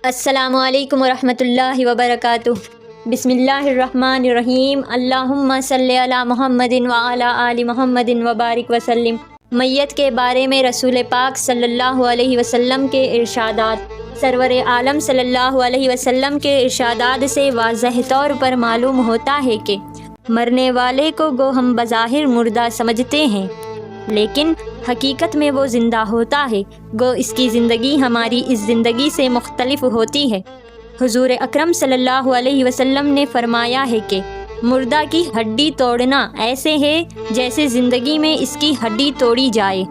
السلام علیکم ورحمۃ اللہ وبرکاتہ۔ بسم اللہ الرحمن الرحیم۔ اللہم صلی علی محمد وعلی آل محمد وبارک وسلم۔ میت کے بارے میں رسول پاک صلی اللہ علیہ وسلم کے ارشادات۔ سرور عالم صلی اللہ علیہ وسلم کے ارشادات سے واضح طور پر معلوم ہوتا ہے کہ مرنے والے کو گو ہم بظاہر مردہ سمجھتے ہیں، لیکن حقیقت میں وہ زندہ ہوتا ہے، گو اس کی زندگی ہماری اس زندگی سے مختلف ہوتی ہے۔ حضور اکرم صلی اللہ علیہ وسلم نے فرمایا ہے کہ مردہ کی ہڈی توڑنا ایسے ہے جیسے زندگی میں اس کی ہڈی توڑی جائے۔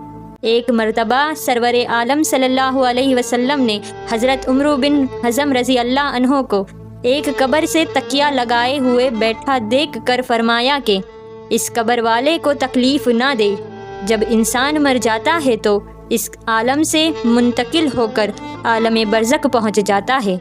ایک مرتبہ سرور عالم صلی اللہ علیہ وسلم نے حضرت عمرو بن حزم رضی اللہ عنہ کو ایک قبر سے تکیہ لگائے ہوئے بیٹھا دیکھ کر فرمایا کہ اس قبر والے کو تکلیف نہ دے۔ جب انسان مر جاتا ہے تو اس عالم سے منتقل ہو کر عالم برزخ پہنچ جاتا ہے،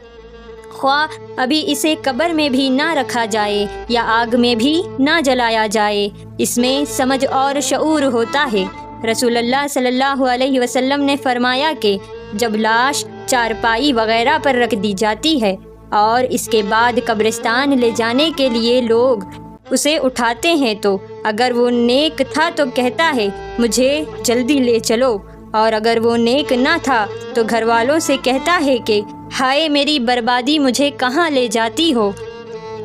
خواہ ابھی اسے قبر میں بھی نہ رکھا جائے یا آگ میں بھی نہ جلایا جائے، اس میں سمجھ اور شعور ہوتا ہے۔ رسول اللہ صلی اللہ علیہ وسلم نے فرمایا کہ جب لاش چارپائی وغیرہ پر رکھ دی جاتی ہے اور اس کے بعد قبرستان لے جانے کے لیے لوگ اسے اٹھاتے ہیں تو اگر وہ نیک تھا تو کہتا ہے مجھے جلدی لے چلو، اور اگر وہ نیک نہ تھا تو گھر والوں سے کہتا ہے کہ ہائے میری بربادی، مجھے کہاں لے جاتی ہو۔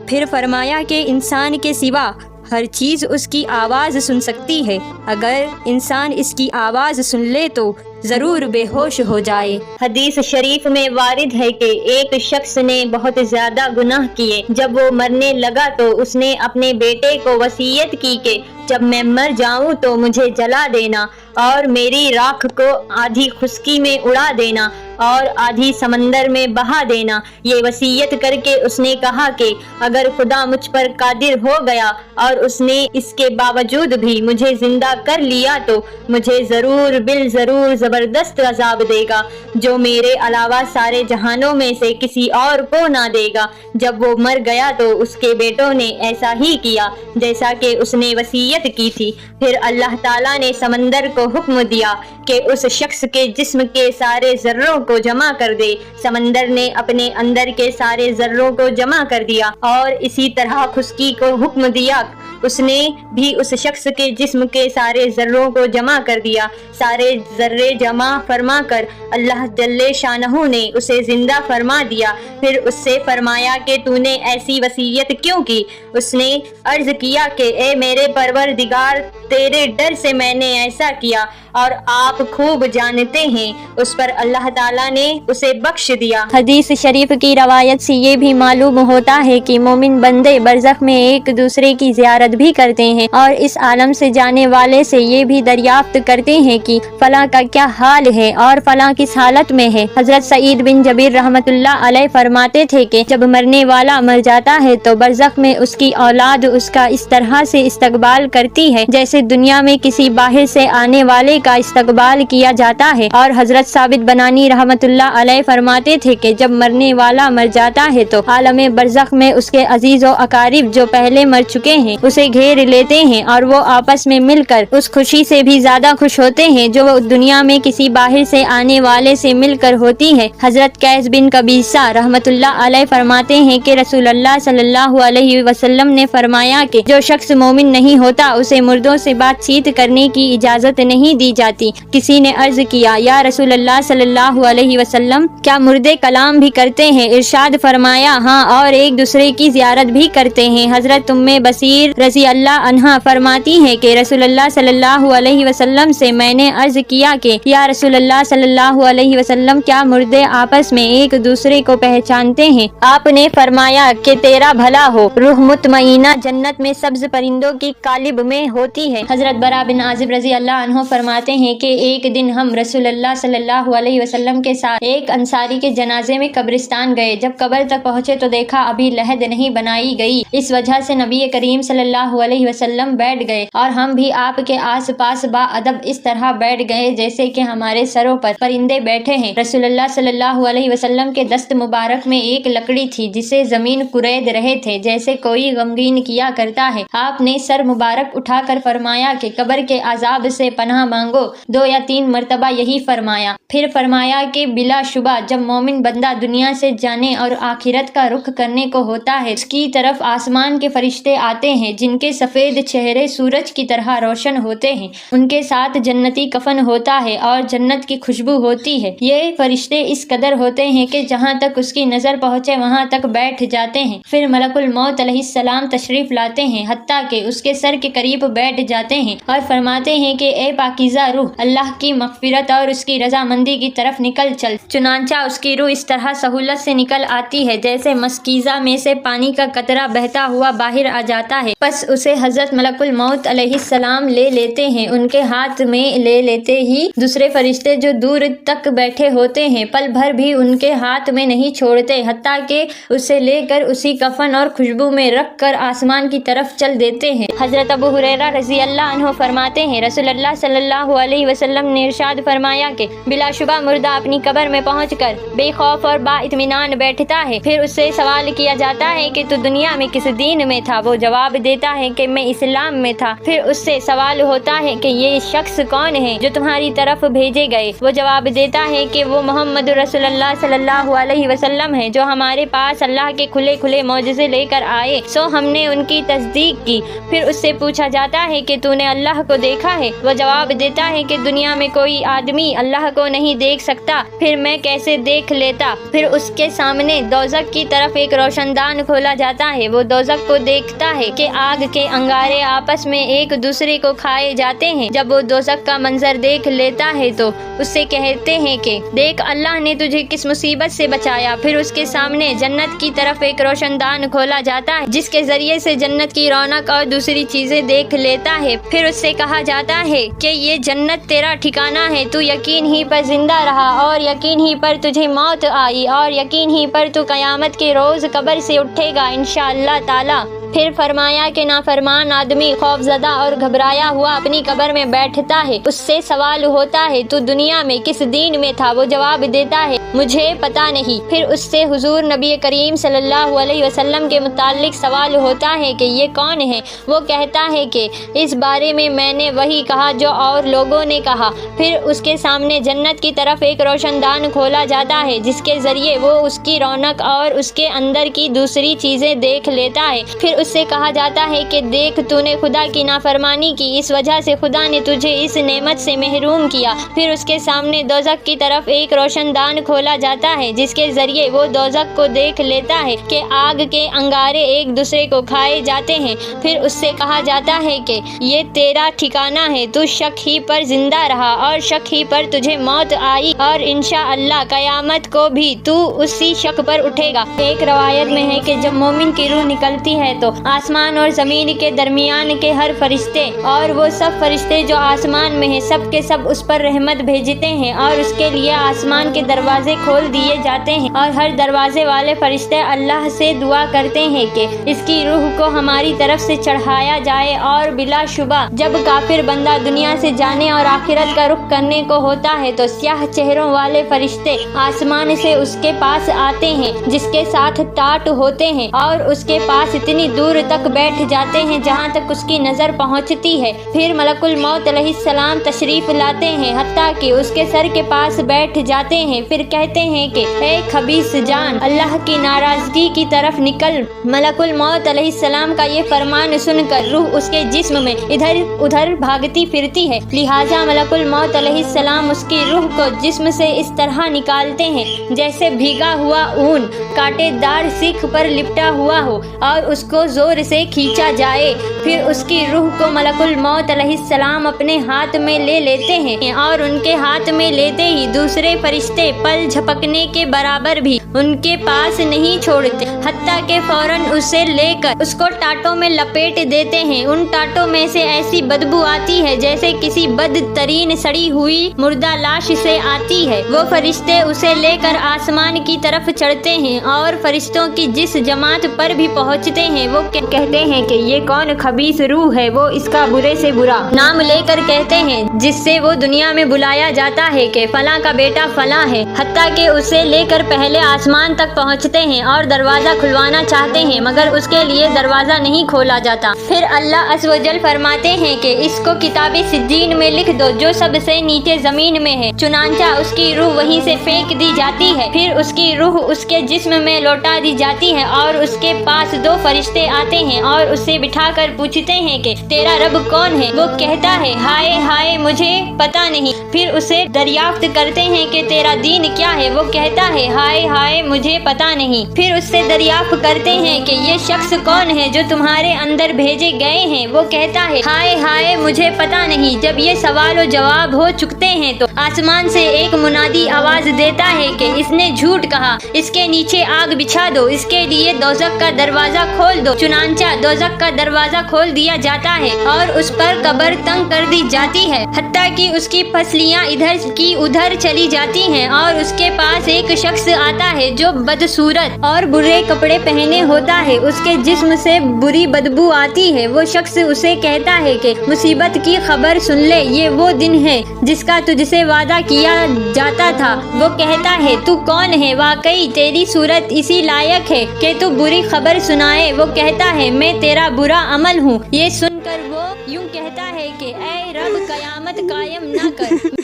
پھر فرمایا کہ انسان کے سوا ہر چیز اس کی آواز سن سکتی ہے، اگر انسان اس کی آواز سن لے تو ضرور بے ہوش ہو جائے۔ حدیث شریف میں وارد ہے کہ ایک شخص نے بہت زیادہ گناہ کیے، جب وہ مرنے لگا تو اس نے اپنے بیٹے کو وصیت کی کہ جب میں مر جاؤں تو مجھے جلا دینا اور میری راکھ کو آدھی خشکی میں اڑا دینا اور آدھی سمندر میں بہا دینا۔ یہ وصیت کر کے اس نے کہا کہ اگر خدا مجھ پر قادر ہو گیا اور اس نے اس کے باوجود بھی مجھے زندہ کر لیا تو مجھے ضرور بالضرور زبردست عذاب دے گا، جو میرے علاوہ سارے جہانوں میں سے کسی اور کو نہ دے گا۔ جب وہ مر گیا تو اس کے بیٹوں نے ایسا ہی کیا جیسا کہ اس نے وصیت کی تھی۔ پھر اللہ تعالیٰ نے سمندر کو حکم دیا کہ اس شخص کے جسم کے سارے ذروں کو جمع کر دے۔ سمندر نے اپنے اندر کے سارے ذروں کو جمع کر دیا اور اسی طرح خشکی کو حکم دیا، اس نے بھی اس شخص کے جسم کے سارے ذروں کو جمع کر دیا۔ سارے ذرے جمع فرما کر اللہ جل شانہ نے اسے زندہ فرما دیا۔ پھر اس سے فرمایا کہ تو نے ایسی وصیت کیوں کی؟ اس نے عرض کیا کہ اے میرے پروردگار، تیرے ڈر سے میں نے ایسا کیا اور آپ خوب جانتے ہیں۔ اس پر اللہ تعالیٰ نے اسے بخش دیا۔ حدیث شریف کی روایت سے یہ بھی معلوم ہوتا ہے کہ مومن بندے برزخ میں ایک دوسرے کی زیارت بھی کرتے ہیں اور اس عالم سے جانے والے سے یہ بھی دریافت کرتے ہیں کہ فلاں کا کیا حال ہے اور فلاں کس حالت میں ہے۔ حضرت سعید بن جبیر رحمۃ اللہ علیہ فرماتے تھے کہ جب مرنے والا مر جاتا ہے تو برزخ میں اس کی اولاد اس کا اس طرح سے استقبال کرتی ہے جیسے دنیا میں کسی باہر سے آنے والے کا استقبال کیا جاتا ہے۔ اور حضرت ثابت بنانی رحمۃ اللہ علیہ فرماتے تھے کہ جب مرنے والا مر جاتا ہے تو عالم برزخ میں اس کے عزیز و اقارب جو پہلے مر چکے ہیں اسے گھیر لیتے ہیں اور وہ آپس میں مل کر اس خوشی سے بھی زیادہ خوش ہوتے ہیں جو وہ دنیا میں کسی باہر سے آنے والے سے مل کر ہوتی ہے۔ حضرت قیس بن قبیصہ رحمۃ اللہ علیہ فرماتے ہیں کہ رسول اللہ صلی اللہ علیہ وسلم نے فرمایا کہ جو شخص مومن نہیں ہوتا اسے مردوں سے بات چیت کرنے کی اجازت نہیں دی جاتی۔ کسی نے عرض کیا یا رسول اللہ صلی اللہ علیہ وسلم، کیا مردے کلام بھی کرتے ہیں؟ ارشاد فرمایا ہاں، اور ایک دوسرے کی زیارت بھی کرتے ہیں۔ حضرت ام بصیر رضی اللہ عنہا فرماتی ہیں کہ رسول اللہ صلی اللہ علیہ وسلم سے میں نے عرض کیا کہ یا رسول اللہ صلی اللہ علیہ وسلم، کیا مردے آپس میں ایک دوسرے کو پہچانتے ہیں؟ آپ نے فرمایا کہ تیرا بھلا ہو، روح مطمئنہ جنت میں سبز پرندوں کی قالب میں ہوتی ہے۔ حضرت برا بن عازب رضی اللہ عنہ فرماتے ہیں کہ ایک دن ہم رسول اللہ صلی اللہ علیہ وسلم کے ساتھ ایک انصاری کے جنازے میں قبرستان گئے۔ جب قبر تک پہنچے تو دیکھا ابھی لحد نہیں بنائی گئی، اس وجہ سے نبی کریم صلی اللہ सल्लल्लाहु अलैहि वसल्लम बैठ गए और हम भी आपके आस पास बाअदब इस तरह बैठ गए जैसे कि हमारे सरों पर परिंदे बैठे हैं। रसूलुल्लाह सल्लल्लाहु अलैहि वसल्लम के दस्त मुबारक में एक लकड़ी थी जिसे जमीन कुरेद रहे थे जैसे कोई गमगीन किया करता है। आपने सर मुबारक उठाकर फरमाया कि कब्र के अजाब से पनाह मांगो। 2 या 3 मरतबा यही फरमाया। फिर फरमाया कि बिला शुबा जब मोमिन बंदा दुनिया से जाने और आखिरत का रुख करने को होता है उसकी तरफ आसमान के फरिश्ते आते हैं जिनके सफ़ेद चेहरे सूरज की तरह रोशन होते हैं। उनके साथ जन्नती कफन होता है और जन्नत की खुशबू होती है। ये फरिश्ते इस कदर होते हैं कि जहाँ तक उसकी नज़र पहुँचे वहाँ तक बैठ जाते हैं। फिर मलकुल मौत अलैहिस्सलाम तशरीफ़ लाते हैं हत्ता कि उसके सर के करीब बैठ जाते हैं और फरमाते हैं कि ए पाकीज़ा रूह, अल्लाह की मग़फ़िरत और उसकी रज़ामंदी की तरफ निकल चल। चुनांचा उसकी रूह इस तरह सहूलत से निकल आती है जैसे मस्कीज़ा में से पानी का कतरा बहता हुआ बाहर आ जाता है। बस उसे हज़रत मलकुल मौत अलैहिस्सलाम ले लेते हैं। उनके हाथ में ले लेते ही दूसरे फरिश्ते जो दूर तक बैठे होते हैं पल भर भी उनके हाथ में नहीं छोड़ते हत्ता कि उसे लेकर उसी कफन और खुशबू में रख कर आसमान की तरफ चल देते हैं। हज़रत अबू हुरैरा रज़ी अल्लाह अन्हु फरमाते हैं रसूलुल्लाह सल्लल्लाहु अलैहि वसल्लम ने इरशाद फरमाया कि बिलाशुबा मुर्दा अपनी कब्र में पहुंचकर बेखौफ और बाइत्मीनान बैठता है। फिर उससे सवाल किया जाता है कि तू दुनिया में किस दीन में था? वो जवाब देता है कि मैं इस्लाम में था। फिर उससे सवाल होता है कि ये शख्स कौन है जो तुम्हारी तरफ भेजे गए? वो जवाब देता है कि वो मोहम्मद रसूलुल्लाह सल्लल्लाहु अलैहि वसल्लम है जो हमारे पास अल्लाह के खुले खुले मौजज़े लेकर आए। सो हमने उनकी तस्दीक की। फिर उससे पूछा जाता है कि तूने अल्लाह को देखा है? वो जवाब देता है कि दुनिया में कोई आदमी अल्लाह को नहीं देख सकता, फिर मैं कैसे देख लेता? फिर उसके सामने दोज़ख की तरफ एक रोशनदान खोला जाता है। वो दोज़ख को देखता है कि आग के अंगारे आपस में एक दूसरे को खाए जाते हैं। जब वो दोज़ख का मंजर देख लेता है तो उससे कहते हैं कि देख अल्लाह ने तुझे किस मुसीबत से बचाया। फिर उसके सामने जन्नत की तरफ एक रोशनदान खोला जाता है जिसके जरिए से जन्नत की रौनक और दूसरी चीजें देख लेता है। फिर उससे कहा जाता है कि ये जन्नत तेरा ठिकाना है, तू यकीन ही पर जिंदा रहा और यकीन ही पर तुझे मौत आई और यकीन ही पर तू कयामत के रोज कब्र से उठेगा इंशाअल्लाह ताला। फिर फरमाया कि नाफरमान आदमी खौफजदा और घबराया हुआ अपनी कब्र में बैठता है। उससे सवाल होता है तू दुनिया में किस दीन में था? वो जवाब देता है मुझे पता नहीं। फिर उससे हुजूर नबी करीम सल्लल्लाहु अलैहि वसल्लम के मुताल्लिक सवाल होता है कि ये कौन है? वो कहता है कि इस बारे में मैंने वही कहा जो और लोगों ने कहा। फिर उसके सामने जन्नत की तरफ एक रोशनदान खोला जाता है जिसके जरिए वो उसकी रौनक और उसके अंदर की दूसरी चीजें देख लेता है। फिर उससे कहा जाता है कि देख तूने खुदा की नाफरमानी की, इस वजह से खुदा ने तुझे इस नेमत से महरूम किया। फिर उसके सामने दोज़ख की तरफ एक रोशनदान खोला जाता है जिसके जरिए वो दोज़ख को देख लेता है कि आग के अंगारे एक दूसरे को खाए जाते हैं। फिर उससे कहा जाता है कि ये तेरा ठिकाना है, तू शक ही पर जिंदा रहा और शक ही पर तुझे मौत आई और इंशाअल्लाह कयामत को भी तू उसी शक पर उठेगा। एक रवायत में है कि जब मोमिन की रूह निकलती है तो आसमान और जमीन के दरमियान के हर फरिश्ते और वो सब फरिश्ते जो आसमान में हैं सब के सब उस पर रहमत भेजते हैं और उसके लिए आसमान के दरवाजे खोल दिए जाते हैं और हर दरवाजे वाले फरिश्ते अल्लाह से दुआ करते हैं कि इसकी रूह को हमारी तरफ से चढ़ाया जाए। और बिलाशुबा जब काफिर बंदा दुनिया से जाने और आखिरत का रुख करने को होता है तो स्याह चेहरों वाले फरिश्ते आसमान से उसके पास आते हैं जिसके साथ टाट होते हैं और उसके पास इतनी दूर तक बैठ जाते हैं जहाँ तक उसकी नजर पहुँचती है। फिर मलकुल मौत अलैहिस्सलाम तशरीफ लाते हैं हत्ता कि उसके सर के पास बैठ जाते हैं। फिर कहते हैं कि ए खबीस जान, अल्लाह की नाराजगी की तरफ निकल। मलकुल मौत अलैहिस्सलाम का ये फरमान सुनकर रूह उसके जिस्म में इधर उधर भागती फिरती है, लिहाजा मलकुल मौत अलैहिस्सलाम उसकी रूह को जिस्म से इस तरह निकालते हैं जैसे भीगा हुआ ऊन कांटेदार सीख पर लिपटा हुआ हो और उसको जोर से खींचा जाए। फिर उसकी रूह को मलकुल मौत अलैहिस्सलाम अपने हाथ में ले लेते हैं और उनके हाथ में लेते ही दूसरे फरिश्ते पल बादल झपकने के बराबर भी उनके पास नहीं छोड़ते, हत्ता कि फौरन उसे लेकर उसको टाटों में लपेट देते हैं। उन टाटों में से ऐसी बदबू आती है जैसे किसी बदतरीन सड़ी हुई मुर्दा लाश से आती है। वो फरिश्ते उसे लेकर आसमान की तरफ चढ़ते हैं और फरिश्तों की जिस जमात पर भी पहुंचते हैं वो कहते हैं कि ये कौन खबीस रूह है। वो इसका बुरे से बुरा नाम लेकर कहते हैं जिससे वो दुनिया में बुलाया जाता है कि फलां का बेटा फलां है, हत्ता कि उसे लेकर पहले आसमान तक पहुंचते हैं और दरवाजा खुलवाना चाहते हैं मगर उसके लिए दरवाजा नहीं खोला जाता। फिर अल्लाह अज़्ज़वजल फरमाते हैं कि इसको किताबे सिज्जीन में लिख दो जो सबसे नीचे जमीन में है। चुनांचा उसकी रूह वहीं से फेंक दी जाती है, फिर उसकी रूह उसके जिस्म में लौटा दी जाती है और उसके पास दो फरिश्ते आते हैं और उससे बिठाकर पूछते हैं कि तेरा रब कौन है। वो कहता है हाय हाय मुझे पता नहीं। फिर उसे दरियाफ्त करते हैं कि तेरा दीन क्या है। वो कहता है हाय हाय मुझे पता नहीं। फिर उससे दरियाफ्त करते हैं कि ये शख्स कौन है जो तुम्हारे अंदर भेजे गए हैं। वो कहता है हाय हाय मुझे पता नहीं। जब ये सवाल और जवाब हो चुकते हैं तो आसमान से एक मुनादी आवाज देता है कि इसने झूठ कहा, इसके नीचे आग बिछा दो, इसके लिए दोज़ख का दरवाजा खोल दो। चुनांचा दोज़ख का दरवाजा खोल दिया जाता है और उस पर कब्र तंग कर दी जाती है, हत्ता कि उसकी फसलियां इधर की उधर चली जाती हैं और उसके पास एक शख्स आता है जो बदसूरत और बुरे कपड़े पहने होता है। उसके जिस्म से बुरी बदबू आती है। वो शख्स उसे कहता है कि मुसीबत की खबर सुन ले, ये वो दिन है जिसका तुझसे वादा किया जाता था। वो कहता है तू कौन है, वाकई तेरी सूरत इसी लायक है कि तू बुरी खबर सुनाए। वो कहता है मैं तेरा बुरा अमल हूँ। ये सुनकर वो यूं कहता है कि ऐ रब कयामत कायम न कर।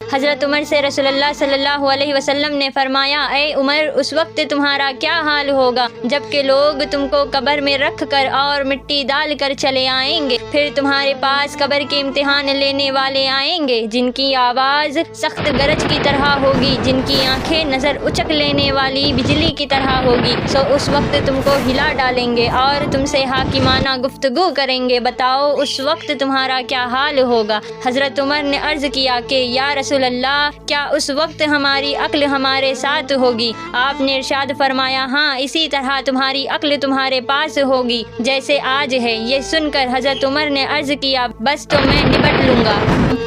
हज़रत उमर से रसूलुल्लाह सल्लल्लाहु अलैहि वसल्लम ने फरमाया ऐ उमर उस वक्त तुम्हारा क्या हाल होगा जबकि लोग तुमको कब्र में रख कर और मिट्टी डाल कर चले आएंगे। फिर तुम्हारे पास कब्र के इम्तिहान लेने वाले आएंगे जिनकी आवाज़ सख्त गरज की तरह होगी, जिनकी आंखें नज़र उचक लेने वाली बिजली की तरह होगी। सो उस वक्त तुमको हिला डालेंगे और तुमसे हाकिमाना गुफ्तगू करेंगे। बताओ उस वक्त तुम्हारा क्या हाल होगा। हज़रत उमर ने अर्ज़ किया कि या अल्लाह क्या उस वक्त हमारी अक्ल हमारे साथ होगी। आपने इरशाद फरमाया हाँ इसी तरह तुम्हारी अक्ल तुम्हारे पास होगी जैसे आज है। ये सुनकर हज़रत उमर ने अर्ज किया बस तो मैं निपट लूँगा।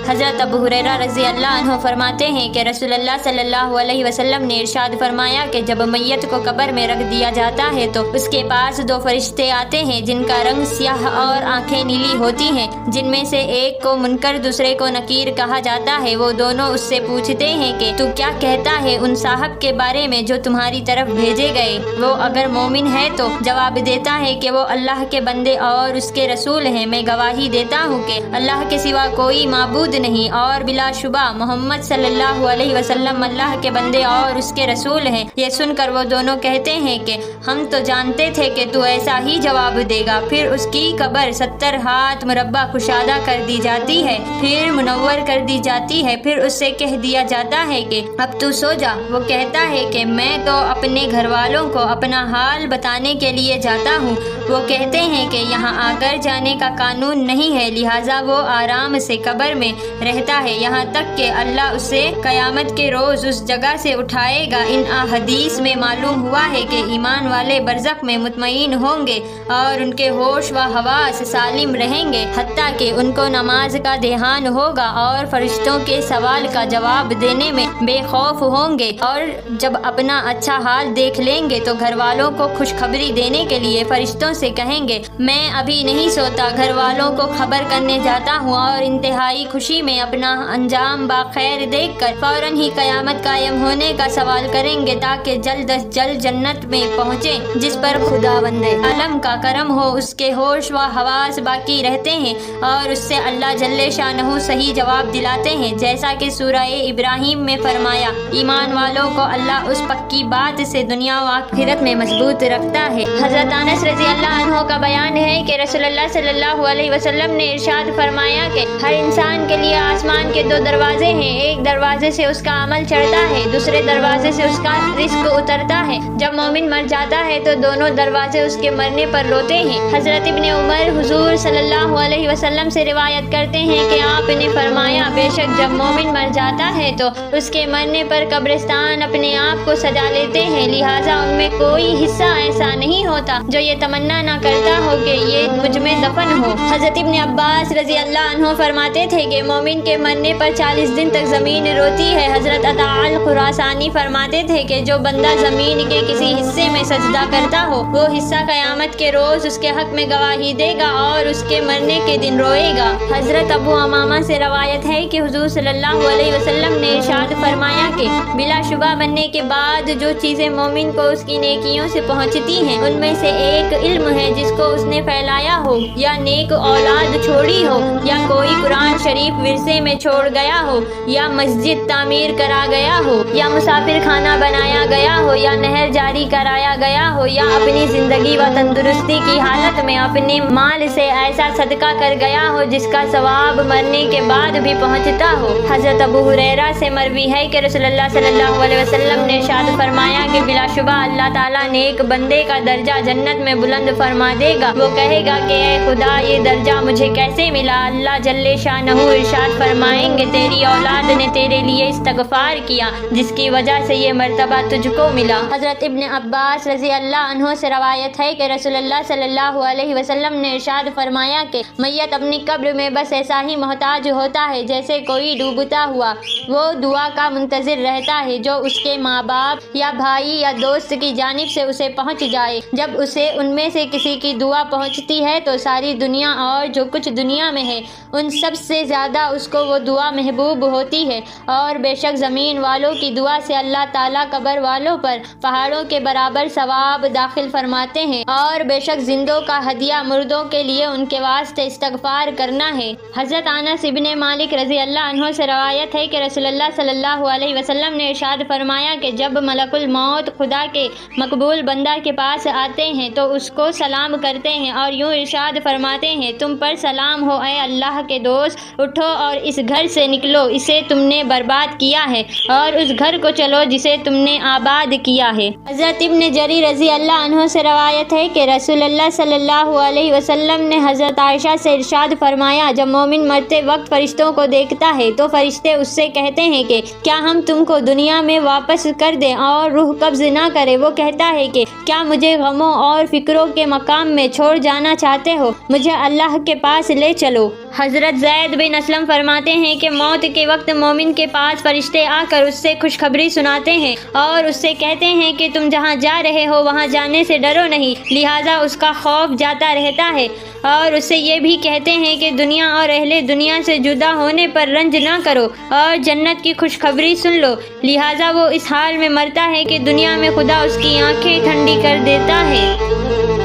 हज़रत अबू हुरैरा रज़ी अल्लाह अन्हु फरमाते हैं कि रसूलुल्लाह सल्लल्लाहु अलैहि वसल्लम ने इरशाद फरमाया कि जब मैयत को कब्र में रख दिया जाता है तो उसके पास दो फरिश्ते आते हैं जिनका रंग स्याह और आंखें नीली होती हैं, जिनमें से एक को मुनकर दूसरे को नकीर कहा जाता है। वो दोनों उससे पूछते हैं कि तू क्या कहता है उन साहब के बारे में जो तुम्हारी तरफ भेजे गए। वो अगर मोमिन है तो जवाब देता है कि वो अल्लाह के बंदे और उसके रसूल हैं। मैं गवाही देता हूँ कि अल्लाह के सिवा कोई माबूद नहीं और बिलाशुबा मोहम्मद सल्लल्लाहु अलैहि वसल्लम अल्लाह के बंदे और उसके रसूल हैं। ये सुनकर वो दोनों कहते हैं कि हम तो जानते थे कि तू ऐसा ही जवाब देगा। फिर उसकी कब्र 70 हाथ मुरब्बा कुशादा कर दी जाती है, फिर मुनव्वर कर दी जाती है। फिर उससे कह दिया जाता है कि अब तू सो जा। वो कहता है कि मैं तो अपने घर वालों को अपना हाल बताने के लिए जाता हूँ। वो कहते हैं कि यहाँ आकर जाने का कानून नहीं है, लिहाजा वो आराम से कब्र में रहता है यहाँ तक कि अल्लाह उसे कयामत के रोज़ उस जगह से उठाएगा। इन हदीस में मालूम हुआ है कि ईमान वाले बरज़ख में मुतमईन होंगे और उनके होश व हवास सालिम रहेंगे, हत्ता कि उनको नमाज का ध्यान होगा और फरिश्तों के सवाल का जवाब देने में बेखौफ होंगे। और जब अपना अच्छा हाल देख लेंगे तो घर वालों को खुशखबरी देने के लिए फरिश्तों से कहेंगे मैं अभी नहीं सोता, घर वालों को खबर करने जाता हूँ और इंतहाई खुशी में अपना अंजाम बाखैर देखकर फौरन ही कयामत कायम होने का सवाल करेंगे ताकि जल्द अज जल्द जन्नत में पहुँचे जिस पर खुदावंदे आलम का करम हो। उसके होश व हवास बाकी रहते हैं और उससे अल्लाह जल्ले शानहू सही जवाब दिलाते हैं जैसा कि सूरह इब्राहिम में फरमाया ईमान वालों को अल्लाह उस पक्की बात से दुनिया व आखिरत में मजबूत रखता है। हज़रत अनस रज़ी अल्लाह अन्हु का बयान है कि रसूलुल्लाह सल्लल्लाहु अलैहि वसल्लम ने इरशाद फरमाया कि हर इंसान के लिए आसमान के 2 दरवाजे हैं, एक दरवाजे से उसका अमल चढ़ता है, दूसरे दरवाजे से उसका रिस्क उतरता है। जब मोमिन मर जाता है तो दोनों दरवाजे उसके मरने पर रोते हैं। हज़रत इब्ने उमर हुजूर सल्लल्लाहु अलैहि वसल्लम से रिवायत करते हैं कि आपने फरमाया बेशक जब मोमिन مر جاتا ہے تو اس کے مرنے پر قبرستان اپنے آپ کو سجا لیتے ہیں، لہٰذا ان میں کوئی حصہ ایسا نہیں ہوتا جو یہ تمنا نہ کرتا ہو کہ یہ مجھ میں دفن ہو۔ حضرت ابن عباس رضی اللہ عنہ فرماتے تھے کہ مومن کے مرنے پر 40 دن تک زمین روتی ہے۔ حضرت عطاء الخراسانی فرماتے تھے کہ جو بندہ زمین کے کسی حصے میں سجدہ کرتا ہو وہ حصہ قیامت کے روز اس کے حق میں گواہی دے گا اور اس کے مرنے کے دن روئے گا۔ حضرت ابو امامہ سے روایت ہے کہ حضور صلی اللہ علیہ وسلم نے ارشاد فرمایا کہ بلا شبہ مرنے کے بعد جو چیزیں مومن کو اس کی نیکیوں سے پہنچتی ہیں ان میں سے ایک علم ہے جس کو اس نے پھیلایا ہو، یا نیک اولاد چھوڑی ہو، یا کوئی قرآن شریف ورثے میں چھوڑ گیا ہو، یا مسجد تعمیر کرا گیا ہو، یا مسافر خانہ بنایا گیا ہو، یا نہر جاری کرایا گیا ہو، یا اپنی زندگی و تندرستی کی حالت میں اپنے مال سے ایسا صدقہ کر گیا ہو جس کا ثواب مرنے کے بعد بھی پہنچتا ہو۔ حضرت ابو ہریرہ سے مروی ہے کہ رسول اللہ صلی اللہ علیہ وسلم نے ارشاد فرمایا کہ بلا شبہ اللہ تعالیٰ نے ایک بندے کا درجہ جنت میں بلند فرما دے گا، وہ کہے گا کہ اے خدا یہ درجہ مجھے کیسے ملا؟ اللہ جل شانہ ارشاد فرمائیں گے تیری اولاد نے تیرے لیے استغفار کیا جس کی وجہ سے یہ مرتبہ تجھ کو ملا۔ حضرت ابن عباس رضی اللہ عنہ سے روایت ہے کہ رسول اللہ صلی اللہ علیہ وسلم نے ارشاد فرمایا کہ میت اپنی قبر میں بس ایسا ہی محتاج ہوتا ہے جیسے کوئی ڈوبتا ہوا، وہ دعا کا منتظر رہتا ہے جو اس کے ماں باپ یا بھائی یا دوست کی جانب سے اسے پہنچ جائے۔ جب اسے ان میں سے کسی کی دعا پہنچتی ہے تو ساری دنیا اور جو کچھ دنیا میں ہے ان سب سے زیادہ اس کو وہ دعا محبوب ہوتی ہے، اور بے شک زمین والوں کی دعا سے اللہ تعالیٰ قبر والوں پر پہاڑوں کے برابر ثواب داخل فرماتے ہیں، اور بے شک زندوں کا ہدیہ مردوں کے لیے ان کے واسطے استغفار کرنا ہے۔ حضرت انس ابن مالک رضی اللہ عنہ سے روایت ہے کہ رسول اللہ صلی اللہ علیہ وسلم نے ارشاد فرمایا کہ جب ملک الموت خدا کے مقبول بندہ کے پاس آتے ہیں تو اس کو سلام کرتے ہیں اور یوں ارشاد فرماتے ہیں تم پر سلام ہو اے اللہ کے دوست، اٹھو اور اس گھر سے نکلو اسے تم نے برباد کیا ہے، اور اس گھر کو چلو جسے تم نے آباد کیا ہے۔ حضرت ابن جریر رضی اللہ عنہ سے روایت ہے کہ رسول اللہ صلی اللہ علیہ وسلم نے حضرت عائشہ سے ارشاد فرمایا جب مومن مرتے وقت فرشتوں کو دیکھتا ہے تو فرشتے اس سے کہتے ہیں کہ کیا ہم تم کو دنیا میں واپس کر دیں اور روح قبض نہ کرے؟ وہ کہتا ہے کہ کیا مجھے غموں اور فکروں کے مقام میں چھوڑ جانا چاہتے ہو؟ مجھے اللہ کے پاس لے چلو۔ حضرت زید بن اسلم فرماتے ہیں کہ موت کے وقت مومن کے پاس فرشتے آ کر اس سے خوشخبری سناتے ہیں اور اس سے کہتے ہیں کہ تم جہاں جا رہے ہو وہاں جانے سے ڈرو نہیں، لہٰذا اس کا خوف جاتا رہتا ہے، اور اس سے یہ بھی کہتے ہیں کہ دنیا اور اہل دنیا سے جدا ہونے پر رنج نہ کرو اور جنت کی خوشخبری سن لو، لہٰذا وہ اس حال میں مرتا ہے کہ دنیا میں خدا اس کی آنکھیں ٹھنڈی کر دیتا ہے۔